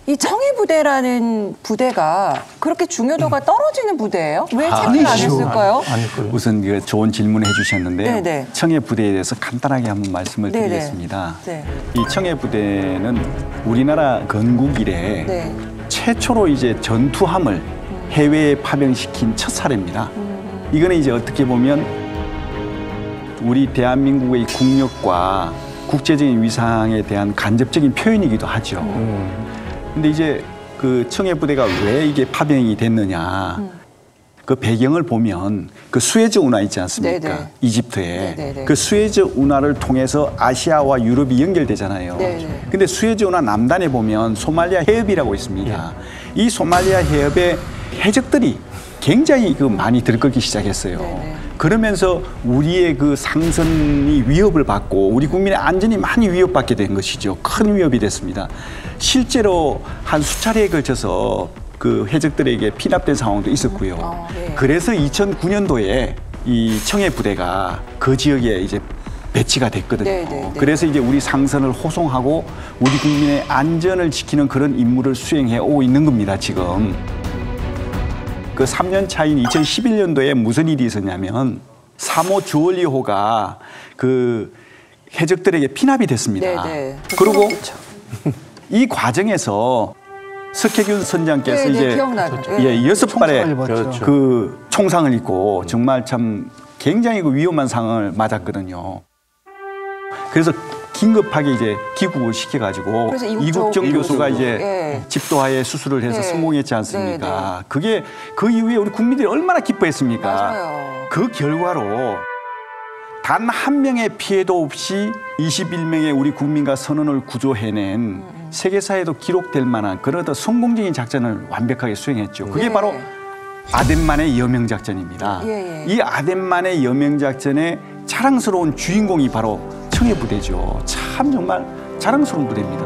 이 청해부대라는 부대가 그렇게 중요도가 떨어지는 부대예요? 왜 체크를 안 했을까요? 우선 좋은 질문을 해주셨는데요. 네네. 청해부대에 대해서 간단하게 한번 말씀을 네네. 드리겠습니다. 네. 이 청해부대는 우리나라 건국 이래 네. 최초로 이제 전투함을 해외에 파병시킨 첫 사례입니다. 이거는 이제 어떻게 보면 우리 대한민국의 국력과 국제적인 위상에 대한 간접적인 표현이기도 하죠. 근데 이제 그 청해부대가 왜 이게 파병이 됐느냐. 그 배경을 보면 그 수에즈 운하 있지 않습니까? 네네. 이집트에. 네네네. 그 수에즈 운하를 통해서 아시아와 유럽이 연결되잖아요. 네네. 근데 수에즈 운하 남단에 보면 소말리아 해협이라고 있습니다. 이 소말리아 해협에 해적들이 굉장히 많이 들끓기 시작했어요. 네네. 그러면서 우리의 그 상선이 위협을 받고 우리 국민의 안전이 많이 위협받게 된 것이죠. 큰 위협이 됐습니다. 실제로 한 수차례에 걸쳐서 그 해적들에게 피납된 상황도 있었고요. 네. 그래서 2009년도에 이 청해부대가 그 지역에 이제 배치가 됐거든요. 네네네. 그래서 이제 우리 상선을 호송하고 우리 국민의 안전을 지키는 그런 임무를 수행해 오고 있는 겁니다, 지금. 그 3년 차인 2011년도에 무슨 일이 있었냐면 3호 주얼리호가 그 해적들에게 피납이 됐습니다. 네네. 그리고 그렇죠. 이 과정에서 석혜균 선장께서 네, 이제 기억나죠. 예, 6발의 그렇죠. 그 총상을 입고 정말 참 굉장히 그 위험한 상황을 맞았거든요. 그래서 긴급하게 이제 귀국을 시켜가지고 그래서 이국정 교수가 이제 예. 집도하에 수술을 해서 네. 성공했지 않습니까? 그게 그 이후에 우리 국민들이 얼마나 기뻐했습니까? 맞아요. 그 결과로 단 한 명의 피해도 없이 21명의 우리 국민과 선원을 구조해낸 세계사에도 기록될 만한 그런 어떤 성공적인 작전을 완벽하게 수행했죠. 그게 예. 바로 아덴만의 여명작전입니다. 예. 이 아덴만의 여명작전의 자랑스러운 주인공이 바로 청해부대죠. 참 정말 자랑스러운 부대입니다.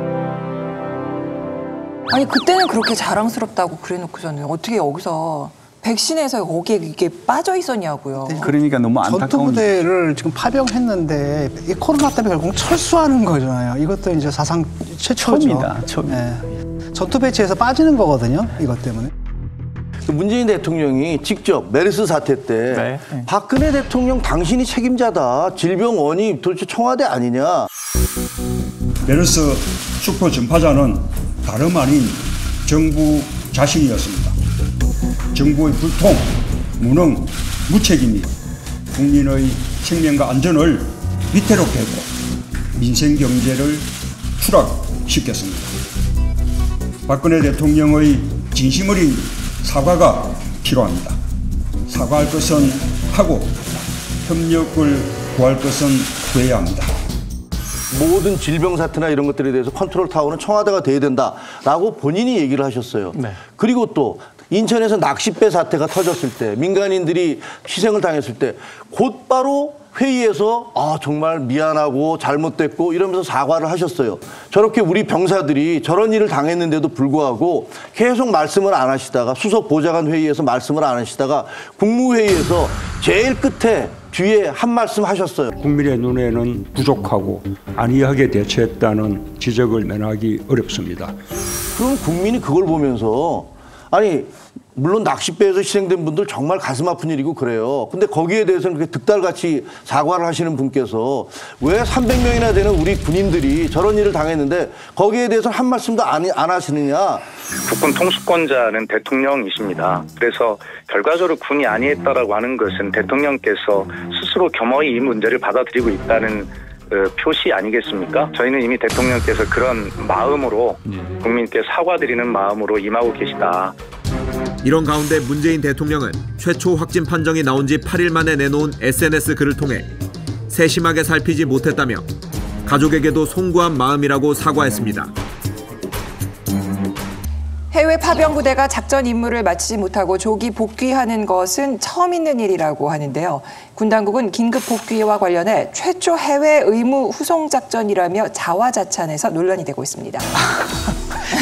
아니 그때는 그렇게 자랑스럽다고 그래놓고서는 어떻게 여기서 백신에서 거기에 이게 빠져 있었냐고요. 그러니까 너무 안타까운. 전투부대를 지금 파병했는데 이 코로나 때문에 결국 철수하는 거잖아요. 이것도 이제 사상 최초죠. 처음이다. 처음. 네. 전투 배치에서 빠지는 거거든요. 이것 때문에. 문재인 대통령이 직접 메르스 사태 때 박근혜 대통령 당신이 책임자다. 질병 원인 도대체 청와대 아니냐. 메르스 수포 전파자는 다름 아닌 정부 자신이었습니다. 정부의 불통, 무능, 무책임이 국민의 생명과 안전을 위태롭게 하고 민생 경제를 추락시켰습니다. 박근혜 대통령의 진심 어린 사과가 필요합니다. 사과할 것은 하고 협력을 구할 것은 구해야 합니다. 모든 질병 사태나 이런 것들에 대해서 컨트롤 타워는 청와대가 돼야 된다라고 본인이 얘기를 하셨어요. 그리고 또 인천에서 낚싯배 사태가 터졌을 때 민간인들이 희생을 당했을 때 곧바로 회의에서 정말 미안하고 잘못됐고 이러면서 사과를 하셨어요. 저렇게 우리 병사들이 저런 일을 당했는데도 불구하고 계속 말씀을 안 하시다가 수석 보좌관 회의에서 말씀을 안 하시다가 국무회의에서 제일 끝에 뒤에 한 말씀 하셨어요. 국민의 눈에는 부족하고 안이하게 대처했다는 지적을 면하기 어렵습니다. 그럼 국민이 그걸 보면서 아니 물론 낚싯배에서 희생된 분들 정말 가슴 아픈 일이고 그래요. 근데 거기에 대해서는 그렇게 득달같이 사과를 하시는 분께서 왜 300명이나 되는 우리 군인들이 저런 일을 당했는데 거기에 대해서는 한 말씀도 안 하시느냐. 국군 통수권자는 대통령이십니다. 그래서 결과적으로 군이 아니했다라고 하는 것은 대통령께서 스스로 겸허히 이 문제를 받아들이고 있다는 표시 아니겠습니까? 저희는 이미 대통령께서 그런 마음으로 국민께 사과드리는 마음으로 임하고 계시다. 이런 가운데 문재인 대통령은 최초 확진 판정이 나온 지 8일 만에 내놓은 SNS 글을 통해 세심하게 살피지 못했다며 가족에게도 송구한 마음이라고 사과했습니다. 해외 파병 부대가 작전 임무를 마치지 못하고 조기 복귀하는 것은 처음 있는 일이라고 하는데요. 군 당국은 긴급 복귀와 관련해 최초 해외 의무 후송 작전이라며 자화자찬해서 논란이 되고 있습니다.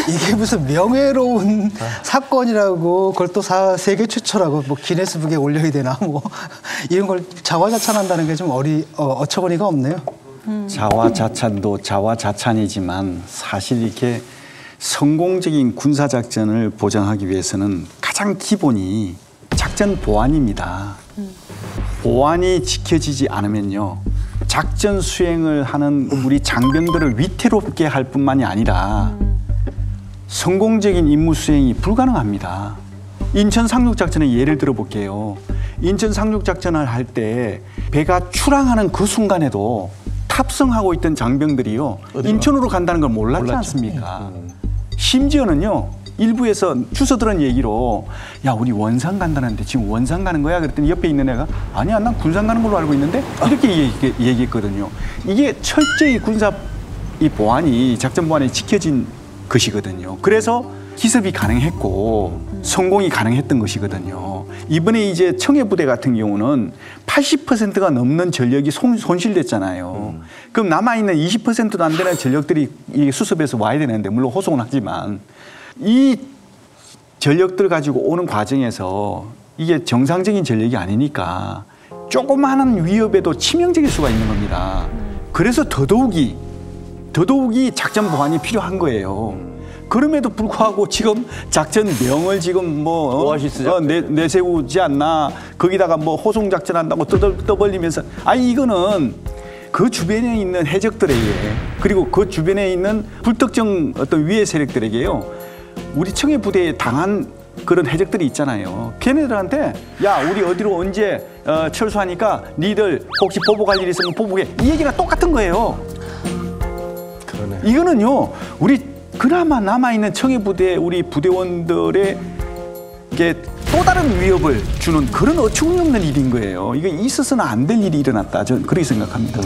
이게 무슨 명예로운 사건이라고 그걸 또 세계 최초라고 뭐 기네스북에 올려야 되나 뭐 이런 걸 자화자찬한다는 게 좀 어처구니가 없네요. 자화자찬도 자화자찬이지만 사실 이렇게 성공적인 군사작전을 보장하기 위해서는 가장 기본이 작전 보안입니다. 보안이 지켜지지 않으면요. 작전 수행을 하는 우리 장병들을 위태롭게 할 뿐만이 아니라 성공적인 임무 수행이 불가능합니다. 인천 상륙작전의 예를 들어볼게요. 인천 상륙작전을 할 때 배가 출항하는 그 순간에도 탑승하고 있던 장병들이요. 인천으로 간다는 걸 몰랐지 않습니까? 심지어는요. 일부에서 주워들은 얘기로 야 우리 원산 간다는데 지금 원산 가는 거야? 그랬더니 옆에 있는 애가 아니야 난 군산 가는 걸로 알고 있는데 이렇게 얘기했거든요. 이게 철저히 군사 이 보안이 작전 보안이 지켜진 것이거든요. 그래서 기습이 가능했고 성공이 가능했던 것이거든요. 이번에 이제 청해부대 같은 경우는 80%가 넘는 전력이 손실됐잖아요. 그럼 남아있는 20%도 안 되는 전력들이 수습해서 와야 되는데 물론 호송은 하지만 이 전력들 가지고 오는 과정에서 이게 정상적인 전력이 아니니까 조그마한 위협에도 치명적일 수가 있는 겁니다. 그래서 더더욱이 작전 보완이 필요한 거예요. 그럼에도 불구하고 지금 작전명을 지금 오아시스 작전 내세우지 않나. 거기다가 뭐 호송 작전 한다고 떠벌리면서 이거는 그 주변에 있는 해적들에게 그리고 그 주변에 있는 불특정 어떤 위해 세력들에게요. 우리 청해부대에 당한 그런 해적들이 있잖아요. 걔네들한테 야 우리 어디로 언제 철수하니까 니들 혹시 보복할 일 있으면 보복해. 이 얘기가 똑같은 거예요. 그러네. 이거는요. 우리 그나마 남아있는 청해부대 우리 부대원들에게 또 다른 위협을 주는 그런 어처구니없는 일인 거예요. 이게 있어서는 안 될 일이 일어났다. 저는 그렇게 생각합니다.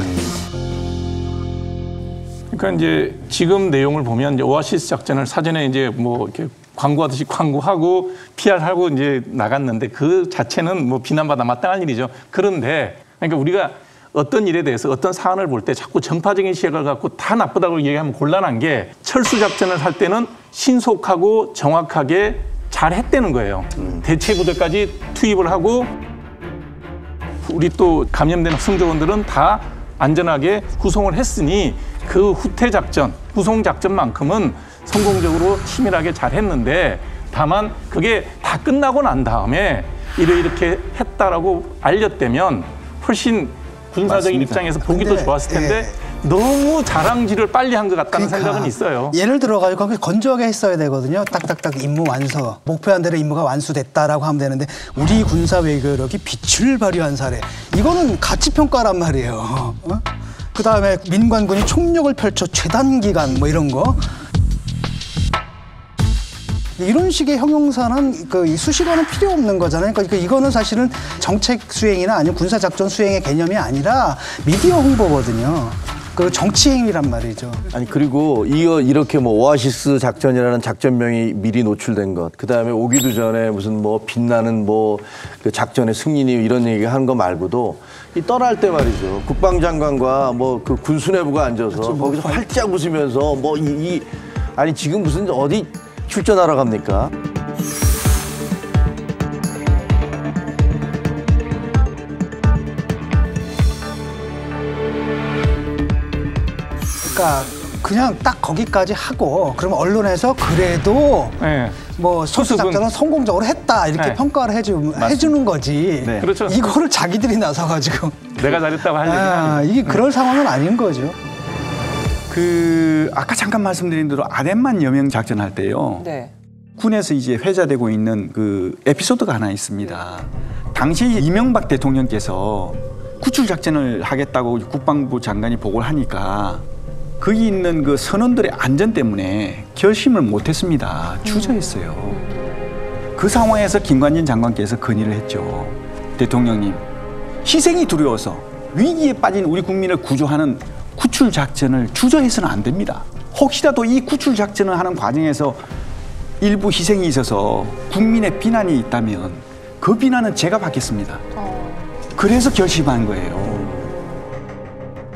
그러니까 이제 지금 내용을 보면 이제 오아시스 작전을 사전에 이제 뭐 이렇게 광고하듯이 광고하고 PR하고 이제 나갔는데 그 자체는 뭐 비난받아 마땅한 일이죠. 그런데 그러니까 우리가 어떤 일에 대해서 어떤 사안을 볼 때 자꾸 정파적인 시각을 갖고 다 나쁘다고 얘기하면 곤란한 게 철수 작전을 할 때는 신속하고 정확하게 잘 했다는 거예요. 대체 부대까지 투입을 하고 우리 또 감염된 승조원들은 다 안전하게 구송을 했으니 그 후퇴 작전, 구송 작전만큼은 성공적으로 치밀하게 잘 했는데 다만 그게 다 끝나고 난 다음에 이렇게 했다라고 알렸다면 훨씬 군사적인 맞습니다. 입장에서 보기 더 좋았을 텐데 너무 자랑질을 빨리 한 것 같다는 생각은 있어요. 예를 들어가지고 건조하게 했어야 되거든요. 딱딱딱 임무 완수. 목표한 대로 임무가 완수됐다라고 하면 되는데 우리 군사 외교력이 빛을 발휘한 사례. 이거는 가치평가란 말이에요. 그다음에 민관군이 총력을 펼쳐 최단기간 뭐 이런 거. 이런 식의 형용사는 그 수식어는 필요 없는 거잖아요. 그러니까 이거는 사실은 정책 수행이나 아니면 군사 작전 수행의 개념이 아니라 미디어 홍보거든요. 그 정치 행위란 말이죠. 아니 그리고 이렇게 뭐 오아시스 작전이라는 작전명이 미리 노출된 것, 그 다음에 오기도 전에 무슨 뭐 빛나는 뭐 그 작전의 승리니 이런 얘기 하는 거 말고도 이 떠날 때 말이죠. 국방장관과 뭐 그 군수뇌부가 앉아서 거기서 활짝 웃으면서 뭐 아니 지금 무슨 어디 출전하러 갑니까? 그러니까 그냥 딱 거기까지 하고 그러면 언론에서 그래도 네. 뭐 철수 작전은 성공적으로 했다 이렇게 네. 평가를 해주는 거지. 네. 그렇죠. 이거를 자기들이 나서가지고 내가 잘했다고 할 얘기는 아니고. 이게 그럴 상황은 아닌 거죠. 아까 잠깐 말씀드린 대로 아덴만 여명 작전할 때요. 네. 군에서 이제 회자되고 있는 그 에피소드가 하나 있습니다. 당시 이명박 대통령께서 구출 작전을 하겠다고 국방부 장관이 보고를 하니까 거기 있는 그 선원들의 안전 때문에 결심을 못했습니다. 주저했어요. 그 상황에서 김관진 장관께서 건의를 했죠. 대통령님, 희생이 두려워서 위기에 빠진 우리 국민을 구조하는 구출 작전을 주저해서는 안 됩니다. 혹시라도 이 구출 작전을 하는 과정에서 일부 희생이 있어서 국민의 비난이 있다면 그 비난은 제가 받겠습니다. 그래서 결심한 거예요.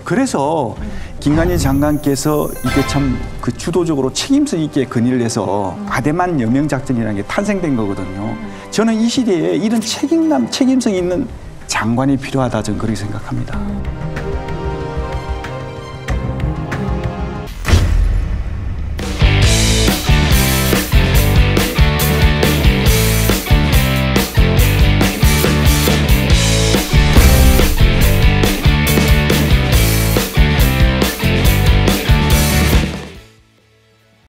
그래서 김관진 장관께서 이게 참 그 주도적으로 책임성 있게 건의를 해서 아덴만 여명 작전이라는 게 탄생된 거거든요. 저는 이 시대에 이런 책임성 있는 장관이 필요하다, 저는 그렇게 생각합니다.